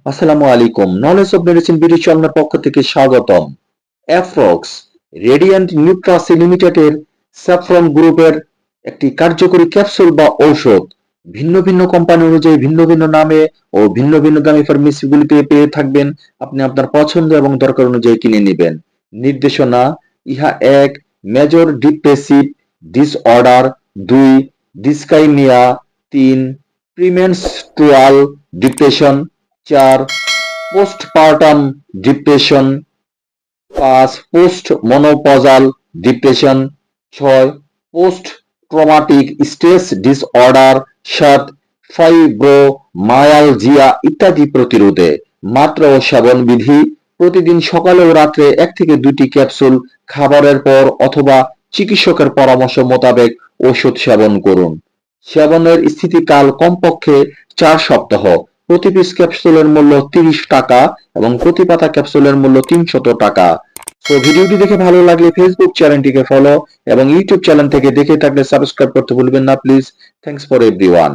আসসালামু আলাইকুম। Knowledge of medicine BD চ্যানেলের পক্ষ থেকে স্বাগতম। অ্যাফ্রক্স রেডিয়েন্ট নিউট্রাসি লিমিটেডের স্যাফরন গ্রুপের একটি কার্যকরী ক্যাপসুল বা ঔষধ ভিন্ন ভিন্ন কোম্পানি অনুযায়ী ভিন্ন ভিন্ন নামে ও ভিন্ন ভিন্ন দামি ফার্মেসিগুলিতে পেয়ে থাকবেন। আপনি আপনার পছন্দ এবং দরকার অনুযায়ী কিনে নেবেন। নির্দেশনা: ইহা এক, মেজর ডিপ্রেসিভ ডিসঅর্ডার; দুই, ডিসকাইমিয়া; তিন, প্রিমেনস্ট্রুয়াল ডিপ্রেশন; চার, পোস্টপার্টাম ডিপ্রেশন; পাঁচ, পোস্ট মনোপজাল ডিপ্রেশন; ছয়, পোস্ট ট্রমাটিক স্ট্রেস ডিসঅর্ডার; সাত, ফাইব্রোমায়ালজিয়া ইত্যাদি প্রতিরোধে। মাত্রা ও সেবন বিধি: প্রতিদিন সকালে ও রাত্রে 1 থেকে 2টি ক্যাপসুল খাবারের পর অথবা চিকিৎসকের পরামর্শ মোতাবেক ওষুধ সেবন করুন। সেবনের স্থিতিকাল কমপক্ষে 4 সপ্তাহ। প্রতি পিস ক্যাপসুলের মূল্য 30 টাকা এবং প্রতি পাতা ক্যাপসুলের মূল্য 300 টাকা। তো ভিডিওটি দেখে ভালো লাগলে ফেসবুক চ্যানেলটিকে ফলো এবং ইউটিউব চ্যানেল থেকে দেখে থাকলে সাবস্ক্রাইব করতে ভুলবেন না প্লিজ। Thanks for everyone.